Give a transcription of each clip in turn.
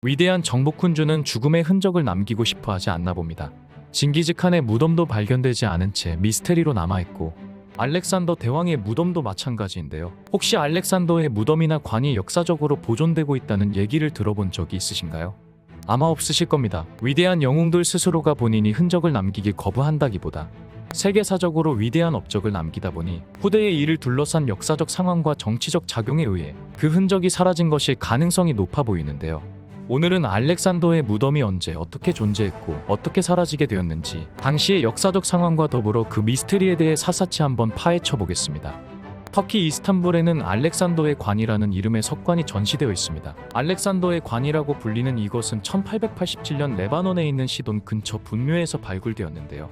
위대한 정복군주는 죽음의 흔적을 남기고 싶어 하지 않나 봅니다. 징기즈칸의 무덤도 발견되지 않은 채 미스테리로 남아있고 알렉산더 대왕의 무덤도 마찬가지인데요. 혹시 알렉산더의 무덤이나 관이 역사적으로 보존되고 있다는 얘기를 들어본 적이 있으신가요? 아마 없으실 겁니다. 위대한 영웅들 스스로가 본인이 흔적을 남기길 거부한다기보다 세계사적으로 위대한 업적을 남기다 보니 후대의 이를 둘러싼 역사적 상황과 정치적 작용에 의해 그 흔적이 사라진 것일 가능성이 높아 보이는데요. 오늘은 알렉산더의 무덤이 언제 어떻게 존재했고 어떻게 사라지게 되었는지 당시의 역사적 상황과 더불어 그 미스터리에 대해 사사치 한번 파헤쳐 보겠습니다. 터키 이스탄불에는 알렉산더의 관이라는 이름의 석관이 전시되어 있습니다. 알렉산더의 관이라고 불리는 이것은 1887년 레바논에 있는 시돈 근처 분묘에서 발굴되었는데요.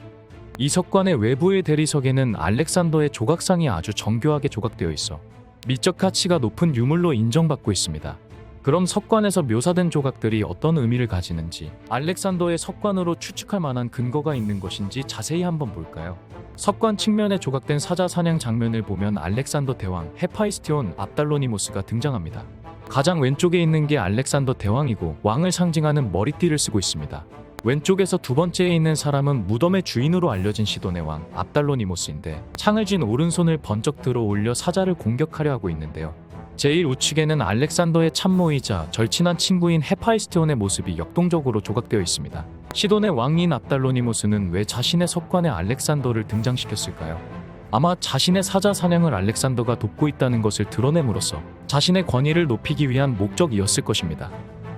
이 석관의 외부의 대리석에는 알렉산더의 조각상이 아주 정교하게 조각되어 있어 미적 가치가 높은 유물로 인정받고 있습니다. 그럼 석관에서 묘사된 조각들이 어떤 의미를 가지는지, 알렉산더의 석관으로 추측할 만한 근거가 있는 것인지 자세히 한번 볼까요? 석관 측면에 조각된 사자 사냥 장면을 보면 알렉산더 대왕, 헤파이스티온, 압달로니모스가 등장합니다. 가장 왼쪽에 있는 게 알렉산더 대왕이고 왕을 상징하는 머리띠를 쓰고 있습니다. 왼쪽에서 두 번째에 있는 사람은 무덤의 주인으로 알려진 시돈의 왕, 압달로니모스인데 창을 쥔 오른손을 번쩍 들어 올려 사자를 공격하려 하고 있는데요. 제일 우측에는 알렉산더의 참모이자 절친한 친구인 헤파이스티온의 모습이 역동적으로 조각되어 있습니다. 시돈의 왕인 압달로니모스는 왜 자신의 석관에 알렉산더를 등장시켰을까요? 아마 자신의 사자 사냥을 알렉산더가 돕고 있다는 것을 드러냄으로써 자신의 권위를 높이기 위한 목적이었을 것입니다.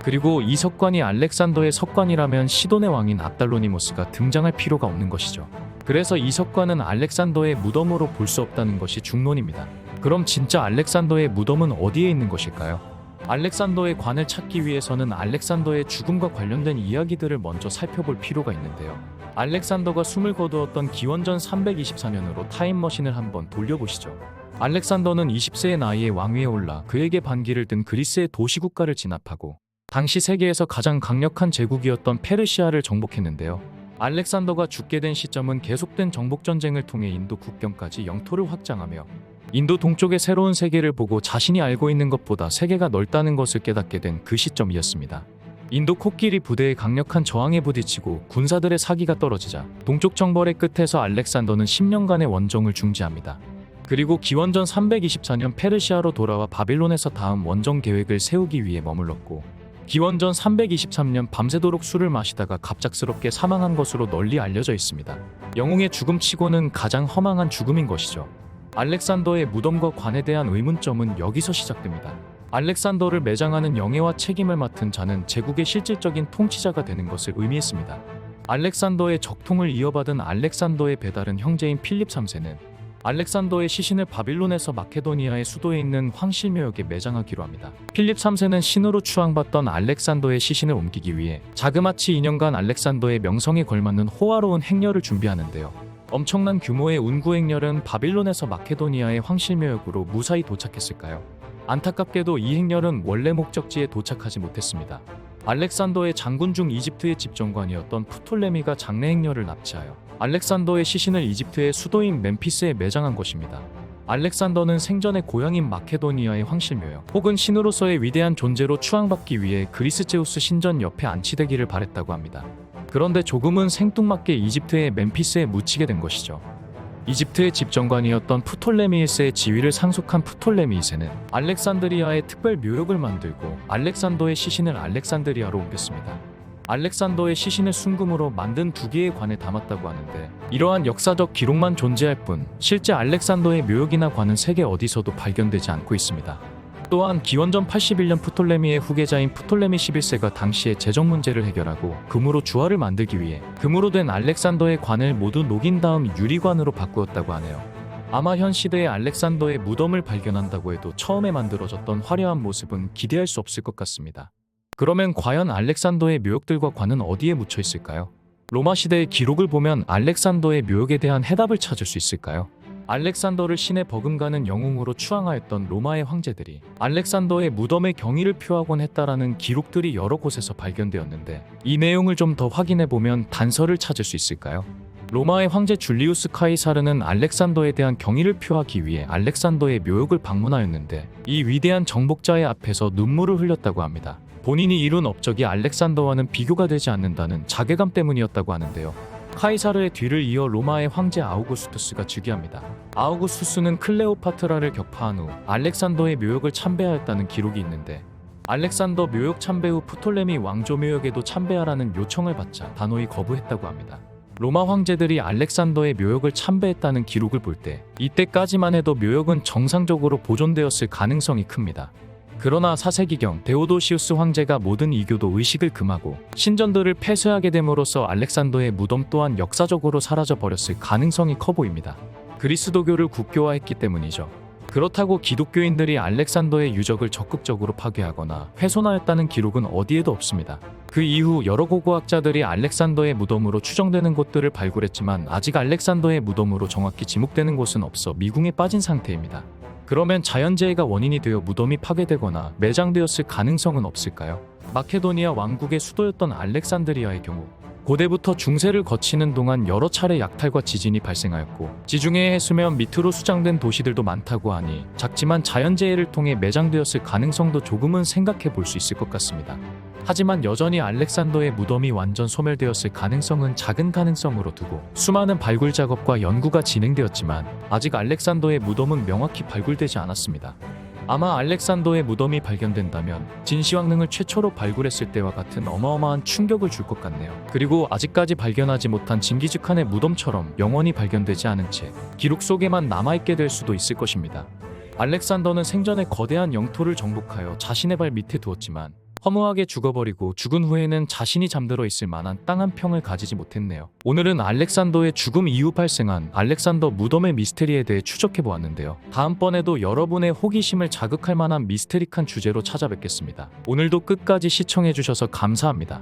그리고 이 석관이 알렉산더의 석관이라면 시돈의 왕인 압달로니모스가 등장할 필요가 없는 것이죠. 그래서 이 석관은 알렉산더의 무덤으로 볼 수 없다는 것이 중론입니다. 그럼 진짜 알렉산더의 무덤은 어디에 있는 것일까요? 알렉산더의 관을 찾기 위해서는 알렉산더의 죽음과 관련된 이야기들을 먼저 살펴볼 필요가 있는데요. 알렉산더가 숨을 거두었던 기원전 324년으로 타임머신을 한번 돌려보시죠. 알렉산더는 20세의 나이에 왕위에 올라 그에게 반기를 든 그리스의 도시국가를 진압하고 당시 세계에서 가장 강력한 제국이었던 페르시아를 정복했는데요. 알렉산더가 죽게 된 시점은 계속된 정복전쟁을 통해 인도 국경까지 영토를 확장하며 인도 동쪽의 새로운 세계를 보고 자신이 알고 있는 것보다 세계가 넓다는 것을 깨닫게 된 그 시점이었습니다. 인도 코끼리 부대의 강력한 저항에 부딪히고 군사들의 사기가 떨어지자 동쪽 정벌의 끝에서 알렉산더는 10년간의 원정을 중지합니다. 그리고 기원전 324년 페르시아로 돌아와 바빌론에서 다음 원정 계획을 세우기 위해 머물렀고 기원전 323년 밤새도록 술을 마시다가 갑작스럽게 사망한 것으로 널리 알려져 있습니다. 영웅의 죽음치고는 가장 허망한 죽음인 것이죠. 알렉산더의 무덤과 관에 대한 의문점은 여기서 시작됩니다. 알렉산더를 매장하는 영예와 책임을 맡은 자는 제국의 실질적인 통치자가 되는 것을 의미했습니다. 알렉산더의 적통을 이어받은 알렉산더의 배다른 형제인 필립 3세는 알렉산더의 시신을 바빌론에서 마케도니아의 수도에 있는 황실묘역에 매장하기로 합니다. 필립 3세는 신으로 추앙받던 알렉산더의 시신을 옮기기 위해 자그마치 2년간 알렉산더의 명성에 걸맞는 호화로운 행렬을 준비하는데요. 엄청난 규모의 운구 행렬은 바빌론에서 마케도니아의 황실묘역으로 무사히 도착했을까요? 안타깝게도 이 행렬은 원래 목적지에 도착하지 못했습니다. 알렉산더의 장군 중 이집트의 집정관이었던 프톨레미가 장례 행렬을 납치하여 알렉산더의 시신을 이집트의 수도인 멤피스에 매장한 것입니다. 알렉산더는 생전의 고향인 마케도니아의 황실묘역 혹은 신으로서의 위대한 존재로 추앙받기 위해 그리스 제우스 신전 옆에 안치되기를 바랬다고 합니다. 그런데 조금은 생뚱맞게 이집트의 멤피스에 묻히게 된 것이죠. 이집트의 집정관이었던 프톨레미 1세의 지위를 상속한 프톨레미 2세는 알렉산드리아에 특별 묘역을 만들고 알렉산더의 시신을 알렉산드리아로 옮겼습니다. 알렉산더의 시신을 순금으로 만든 두 개의 관에 담았다고 하는데 이러한 역사적 기록만 존재할 뿐 실제 알렉산더의 묘역이나 관은 세계 어디서도 발견되지 않고 있습니다. 또한 기원전 81년 프톨레미의 후계자인 프톨레미 11세가 당시의 재정 문제를 해결하고 금으로 주화를 만들기 위해 금으로 된 알렉산더의 관을 모두 녹인 다음 유리관으로 바꾸었다고 하네요. 아마 현 시대의 알렉산더의 무덤을 발견한다고 해도 처음에 만들어졌던 화려한 모습은 기대할 수 없을 것 같습니다. 그러면 과연 알렉산더의 묘역들과 관은 어디에 묻혀 있을까요? 로마 시대의 기록을 보면 알렉산더의 묘역에 대한 해답을 찾을 수 있을까요? 알렉산더를 신의 버금가는 영웅으로 추앙하였던 로마의 황제들이 알렉산더의 무덤에 경의를 표하곤 했다라는 기록들이 여러 곳에서 발견되었는데 이 내용을 좀 더 확인해보면 단서를 찾을 수 있을까요? 로마의 황제 줄리우스 카이사르는 알렉산더에 대한 경의를 표하기 위해 알렉산더의 묘역을 방문하였는데 이 위대한 정복자의 앞에서 눈물을 흘렸다고 합니다. 본인이 이룬 업적이 알렉산더와는 비교가 되지 않는다는 자괴감 때문이었다고 하는데요. 카이사르의 뒤를 이어 로마의 황제 아우구스투스가 즉위합니다. 아우구스투스는 클레오파트라를 격파한 후 알렉산더의 묘역을 참배하였다는 기록이 있는데, 알렉산더 묘역 참배 후 프톨레미 왕조 묘역에도 참배하라는 요청을 받자 단호히 거부했다고 합니다. 로마 황제들이 알렉산더의 묘역을 참배했다는 기록을 볼 때 이때까지만 해도 묘역은 정상적으로 보존되었을 가능성이 큽니다. 그러나 4세기경 데오도시우스 황제가 모든 이교도 의식을 금하고 신전들을 폐쇄하게 됨으로써 알렉산더의 무덤 또한 역사적으로 사라져 버렸을 가능성이 커 보입니다. 그리스도교를 국교화했기 때문이죠. 그렇다고 기독교인들이 알렉산더의 유적을 적극적으로 파괴하거나 훼손하였다는 기록은 어디에도 없습니다. 그 이후 여러 고고학자들이 알렉산더의 무덤으로 추정되는 곳들을 발굴했지만 아직 알렉산더의 무덤으로 정확히 지목되는 곳은 없어 미궁에 빠진 상태입니다. 그러면 자연재해가 원인이 되어 무덤이 파괴되거나 매장되었을 가능성은 없을까요? 마케도니아 왕국의 수도였던 알렉산드리아의 경우 고대부터 중세를 거치는 동안 여러 차례 약탈과 지진이 발생하였고 지중해의 해수면 밑으로 수장된 도시들도 많다고 하니 작지만 자연재해를 통해 매장되었을 가능성도 조금은 생각해 볼 수 있을 것 같습니다. 하지만 여전히 알렉산더의 무덤이 완전 소멸되었을 가능성은 작은 가능성으로 두고 수많은 발굴 작업과 연구가 진행되었지만 아직 알렉산더의 무덤은 명확히 발굴되지 않았습니다. 아마 알렉산더의 무덤이 발견된다면 진시황릉을 최초로 발굴했을 때와 같은 어마어마한 충격을 줄 것 같네요. 그리고 아직까지 발견하지 못한 징기즈칸의 무덤처럼 영원히 발견되지 않은 채 기록 속에만 남아있게 될 수도 있을 것입니다. 알렉산더는 생전에 거대한 영토를 정복하여 자신의 발 밑에 두었지만 허무하게 죽어버리고 죽은 후에는 자신이 잠들어 있을 만한 땅 한 평을 가지지 못했네요. 오늘은 알렉산더의 죽음 이후 발생한 알렉산더 무덤의 미스테리에 대해 추적해보았는데요. 다음번에도 여러분의 호기심을 자극할 만한 미스테릭한 주제로 찾아뵙겠습니다. 오늘도 끝까지 시청해주셔서 감사합니다.